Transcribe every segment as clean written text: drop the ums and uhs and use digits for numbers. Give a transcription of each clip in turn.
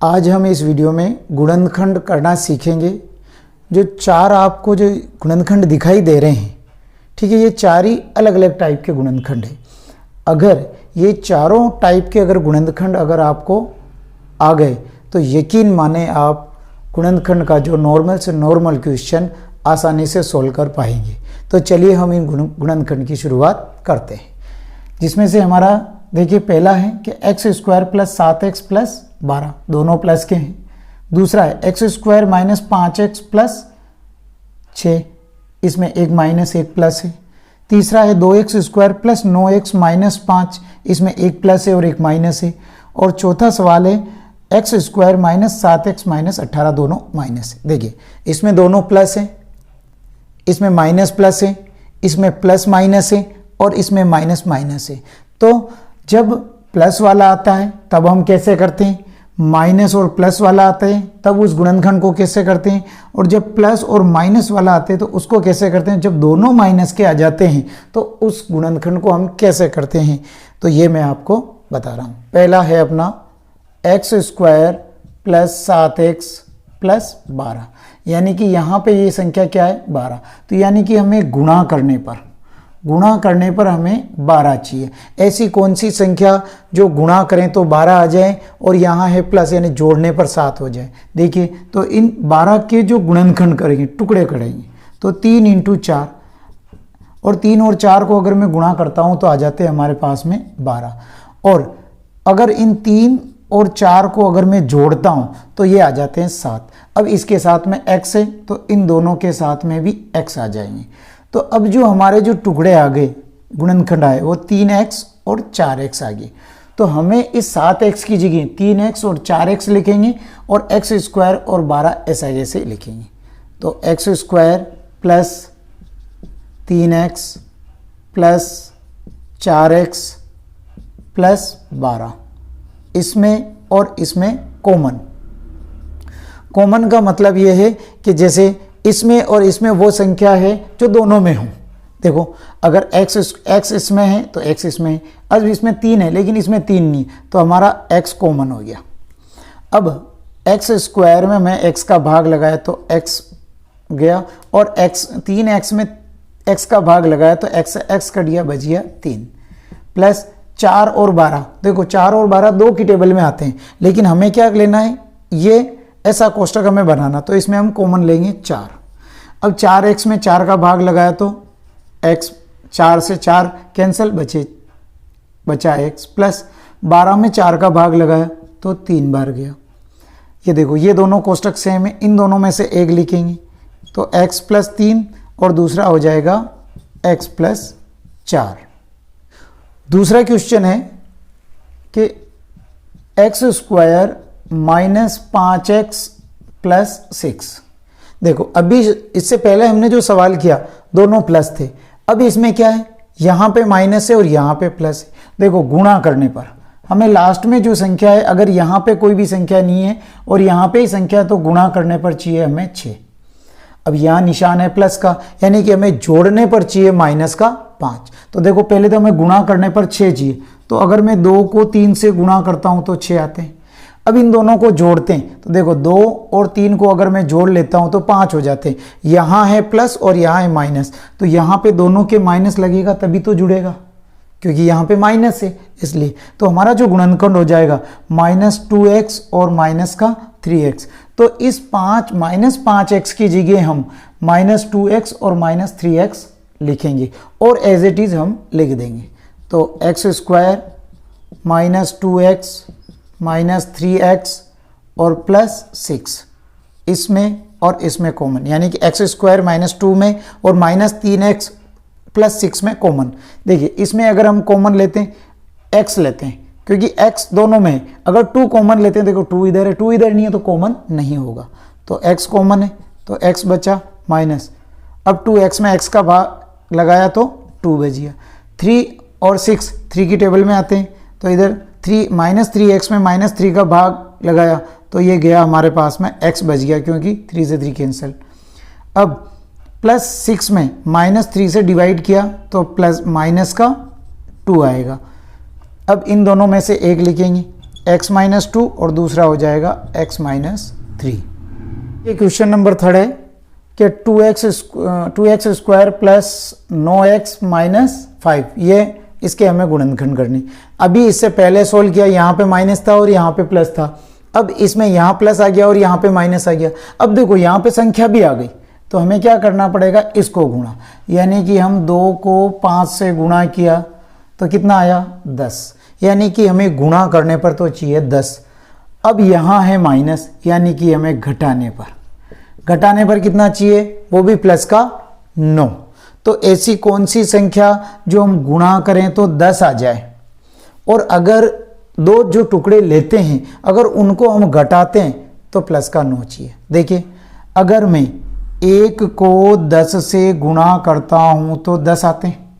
आज हम इस वीडियो में गुणनखंड करना सीखेंगे। जो चार आपको जो गुणनखंड दिखाई दे रहे हैं, ठीक है, ये चार ही अलग अलग टाइप के गुणनखंड हैं। अगर ये चारों टाइप के अगर गुणनखंड अगर आपको आ गए तो यकीन माने आप गुणनखंड का जो नॉर्मल से नॉर्मल क्वेश्चन आसानी से सोल्व कर पाएंगे। तो चलिए हम इन गुणनखंड की शुरुआत करते हैं, जिसमें से हमारा देखिए पहला है कि x square plus 7x plus 12, दोनों प्लस के हैं। दूसरा है x square minus 5x plus 6, इसमें एक माइनस एक प्लस है। तीसरा है 2x square plus 9x minus 5, इसमें एक प्लस है और एक माइनस है। और चौथा सवाल है x square minus 7x minus 18, दोनों माइनस है। देखिए इसमें दोनों प्लस है, इसमें माइनस प्लस है, इसमें प्लस माइनस है और इसमें माइनस माइनस है। तो जब प्लस वाला आता है तब हम कैसे करते हैं, माइनस और प्लस वाला आता है तब उस गुणनखंड को कैसे करते हैं, और जब प्लस और माइनस वाला आते हैं तो उसको कैसे करते हैं। जब दोनों माइनस के आ जाते हैं तो उस गुणनखंड को हम कैसे करते हैं, तो ये मैं आपको बता रहा हूँ। पहला है अपना x square plus 7x plus 12, यानी कि यहाँ पे ये संख्या क्या है 12। तो यानी कि हमें गुणा करने पर हमें 12 चाहिए। ऐसी कौन सी संख्या जो गुणा करें तो 12 आ जाए और यहाँ है प्लस, यानी जोड़ने पर 7 हो जाए। देखिए तो इन 12 के जो गुणनखंड करेंगे, टुकड़े करेंगे, तो 3 × 4, और 3 और 4 को अगर मैं गुणा करता हूँ तो आ जाते हैं हमारे पास में 12। और अगर इन 3 और 4 को अगर मैं जोड़ता हूँ तो ये आ जाते हैं 7। अब इसके साथ में x है तो इन दोनों के साथ में भी x आ जाएंगे। तो अब जो हमारे जो टुकड़े आ गए, गुणनखंड आए, वो 3x और 4x आ गए। तो हमें इस 7x की जगह 3x और 4x लिखेंगे और x स्क्वायर और 12 ऐसा जैसे लिखेंगे। तो x square plus 3x plus 4x plus 12, इसमें और इसमें कॉमन का मतलब ये है कि जैसे इसमें और इसमें वो संख्या है जो दोनों में हो। देखो अगर x इसमें है तो x इसमें है। अब इसमें 3 है लेकिन इसमें 3 नहीं, तो हमारा x कॉमन हो गया। अब x स्क्वायर में मैं x का भाग लगाया तो x गया, और 3x में x का भाग लगाया तो x कट गया, बच गया 3, प्लस 4 और 12। देखो 4 और 12 दो की टेबल में आते हैं, लेकिन हमें क्या लेना है, ये ऐसा कोष्टक हमें बनाना, तो इसमें हम कॉमन लेंगे 4। अब 4x में 4 का भाग लगाया तो x, 4 से 4 कैंसिल, बचा x, प्लस 12 में 4 का भाग लगाया तो 3 बार गया। ये देखो ये दोनों कोष्टक सेम है, इन दोनों में से एक लिखेंगे तो x प्लस 3 और दूसरा हो जाएगा x प्लस 4। दूसरा क्वेश्चन है कि x square minus 5x plus 6। देखो अभी इससे पहले हमने जो सवाल किया दोनों प्लस थे, अब इसमें क्या है, यहाँ पे माइनस है और यहाँ पे प्लस है। देखो गुणा करने पर हमें लास्ट में जो संख्या है, अगर यहाँ पे कोई भी संख्या नहीं है और यहाँ पे ही संख्या है तो गुणा करने पर चाहिए हमें 6। अब यहाँ निशान है प्लस का, यानी कि हमें जोड़ने पर चाहिए माइनस का 5। तो देखो पहले तो हमें गुणा करने पर 6 चाहिए, तो अगर मैं 2 को 3 से गुणा करता हूँ तो 6 आते हैं। अब इन दोनों को जोड़ते हैं तो देखो 2 और 3 को अगर मैं जोड़ लेता हूँ तो 5 हो जाते हैं। यहाँ है प्लस और यहाँ है माइनस, तो यहाँ पे दोनों के माइनस लगेगा तभी तो जुड़ेगा, क्योंकि यहाँ पे माइनस है इसलिए। तो हमारा जो गुणनखंड हो जाएगा -2x और माइनस का 3x। तो इस माइनस 5x की जगह हम -2x और -3x लिखेंगे और एज इट इज हम लिख देंगे। तो एक्स स्क्वायर -2x -3x और प्लस 6, इसमें और इसमें कॉमन, यानी कि एक्स स्क्वायर -2 में और -3x प्लस 6 में कॉमन। देखिए इसमें अगर हम कॉमन लेते हैं x लेते हैं, क्योंकि x दोनों में है। अगर 2 कॉमन लेते हैं, देखो 2 इधर है, 2 इधर नहीं है तो कॉमन नहीं होगा, तो x कॉमन है तो x बचा माइनस। अब 2x में x का भाग लगाया तो 2 बच गया। 3 और 6 3 की टेबल में आते हैं, तो इधर -3x में -3 का भाग लगाया तो ये गया हमारे पास में x बच गया, क्योंकि 3 से 3 कैंसिल। अब प्लस 6 में -3 से डिवाइड किया तो प्लस माइनस का 2 आएगा। अब इन दोनों में से एक लिखेंगे x माइनस 2 और दूसरा हो जाएगा x माइनस 3। ये क्वेश्चन नंबर 3 है कि 2x square plus 9x minus 5, ये इसके हमें गुणनखंड करनी। अभी इससे पहले सोल्व किया, यहाँ पे माइनस था और यहाँ पे प्लस था। अब इसमें यहाँ प्लस आ गया और यहाँ पे माइनस आ गया। अब देखो यहाँ पे संख्या भी आ गई, तो हमें क्या करना पड़ेगा, इसको गुणा। यानी कि हम 2 को 5 से गुणा किया तो कितना आया 10, यानी कि हमें गुणा करने पर तो चाहिए 10। अब यहाँ है माइनस, यानी कि हमें घटाने पर कितना चाहिए, वो भी प्लस का 9। तो ऐसी कौन सी संख्या जो हम गुणा करें तो 10 आ जाए, और अगर दो जो टुकड़े लेते हैं अगर उनको हम घटाते हैं तो प्लस का 9 चाहिए। देखिए, अगर मैं 1 को 10 से गुणा करता हूं तो 10 आते हैं,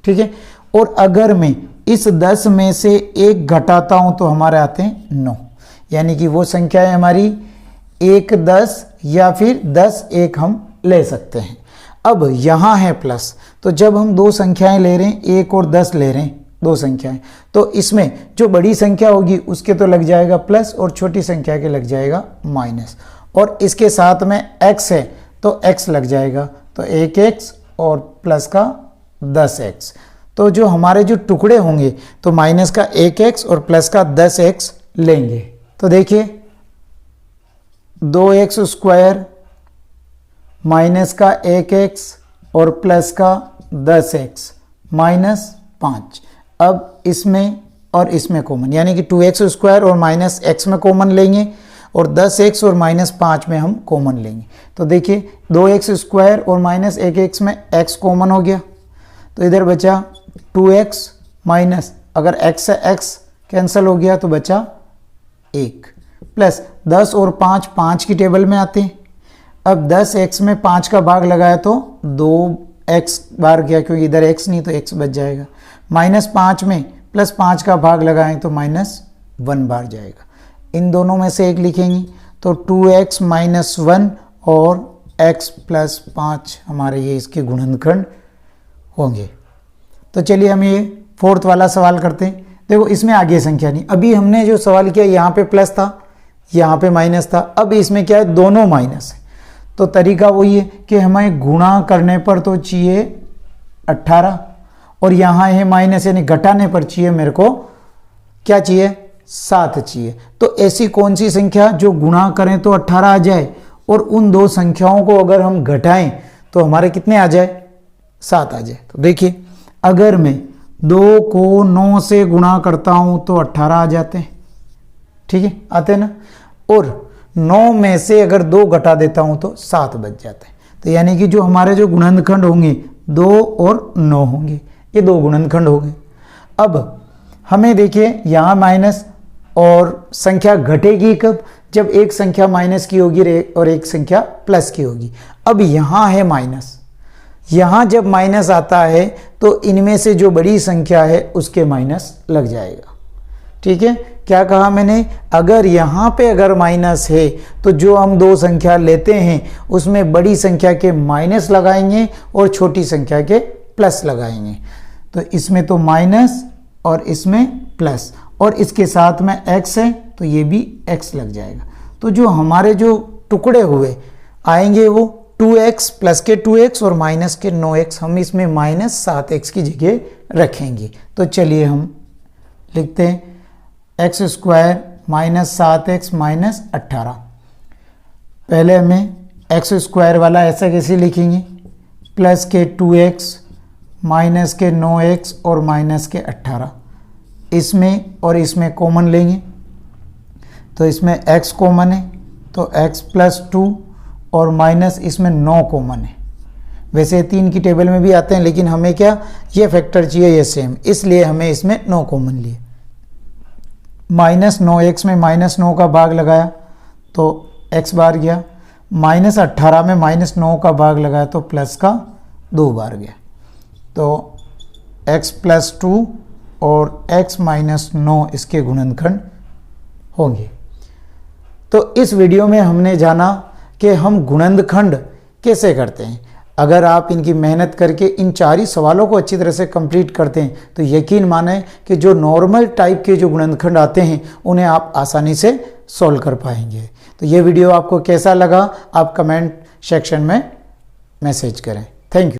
ठीक है। और अगर मैं इस 10 में से 1 घटाता हूं तो हमारे आते हैं 9, यानी कि वो संख्या है हमारी 1 10 या फिर 10 1 हम ले सकते हैं। अब यहाँ है प्लस, तो जब हम दो संख्याएं ले रहे हैं, 1 और 10 ले रहे हैं, दो संख्याएं, तो इसमें जो बड़ी संख्या होगी उसके तो लग जाएगा प्लस और छोटी संख्या के लग जाएगा माइनस, और इसके साथ में x है तो x लग जाएगा, तो 1x और प्लस का 10x। तो जो हमारे जो टुकड़े होंगे तो माइनस का 1x और प्लस का 10x लेंगे। तो देखिए 2x स्क्वायर माइनस का 1x और प्लस का 10x माइनस 5। अब इसमें और इसमें कॉमन, यानी कि 2x स्क्वायर और माइनस x में कॉमन लेंगे और 10x और माइनस 5 में हम कॉमन लेंगे। तो देखिए 2x स्क्वायर और माइनस 1x में x कॉमन हो गया, तो इधर बचा 2x माइनस, अगर x से x कैंसिल हो गया तो बचा 1, प्लस 10 और 5 5 की टेबल में आते हैं। अब 10x में 5 का भाग लगाया तो 2x बार गया, क्योंकि इधर x नहीं तो x बच जाएगा। माइनस 5 में प्लस 5 का भाग लगाएं तो माइनस 1 बार जाएगा। इन दोनों में से एक लिखेंगे तो 2x माइनस 1 और x प्लस 5 हमारे ये इसके गुणनखंड होंगे। तो चलिए हम ये 4th वाला सवाल करते हैं। देखो इसमें आगे संख्या नहीं, अभी हमने जो सवाल किया यहाँ पे प्लस था यहाँ पे माइनस था, अब इसमें क्या है दोनों माइनस है। तो तरीका वही है कि हमें गुणा करने पर तो चाहिए 18 और यहाँ है माइनस, यानी घटाने पर चाहिए मेरे को क्या चाहिए 7 चाहिए। तो ऐसी कौन सी संख्या जो गुणा करें तो 18 आ जाए और उन दो संख्याओं को अगर हम घटाएं तो हमारे कितने आ जाए 7 आ जाए। तो देखिए अगर मैं 2 को 9 से गुणा करता हूं तो 18 आ जाते हैं, ठीक है आते हैं ना, और 9 में से अगर 2 घटा देता हूं तो 7 बच जाते हैं। तो यानी कि जो हमारे जो गुणनखंड होंगे 2 और 9 होंगे, ये 2 गुणनखंड हो गए। अब हमें देखिए यहाँ माइनस, और संख्या घटेगी कब, जब एक संख्या माइनस की होगी और एक संख्या प्लस की होगी। अब यहाँ है माइनस, यहाँ जब माइनस आता है तो इनमें से जो बड़ी संख्या है उसके माइनस लग जाएगा, ठीक है। क्या कहा मैंने, अगर यहाँ पे अगर माइनस है तो जो हम दो संख्या लेते हैं उसमें बड़ी संख्या के माइनस लगाएंगे और छोटी संख्या के प्लस लगाएंगे। तो इसमें तो माइनस और इसमें प्लस, और इसके साथ में x है तो ये भी x लग जाएगा। तो जो हमारे जो टुकड़े हुए आएंगे वो 2x प्लस के 2x और माइनस के 9x, हम इसमें माइनस 7x की जगह रखेंगे। तो चलिए हम लिखते हैं x square minus 7x minus 18। पहले हमें x स्क्वायर वाला ऐसा कैसे लिखेंगे, प्लस के 2x माइनस के 9x और माइनस के 18, इसमें और इसमें कॉमन लेंगे तो इसमें x कॉमन है तो x प्लस 2 और माइनस इसमें 9 कॉमन है। वैसे 3 की टेबल में भी आते हैं लेकिन हमें क्या ये फैक्टर चाहिए ये सेम, इसलिए हमें इसमें 9 कॉमन लिए। माइनस 9x में माइनस 9 का भाग लगाया तो x बार गया, माइनस 18 में माइनस 9 का भाग लगाया तो प्लस का 2 बार गया। तो x प्लस 2 और x माइनस 9 इसके गुणनखंड होंगे। तो इस वीडियो में हमने जाना कि हम गुणनखंड कैसे करते हैं। अगर आप इनकी मेहनत करके इन 4 ही सवालों को अच्छी तरह से कंप्लीट करते हैं तो यकीन माने कि जो नॉर्मल टाइप के जो गुणनखंड आते हैं उन्हें आप आसानी से सॉल्व कर पाएंगे। तो ये वीडियो आपको कैसा लगा आप कमेंट सेक्शन में मैसेज करें। Thank you.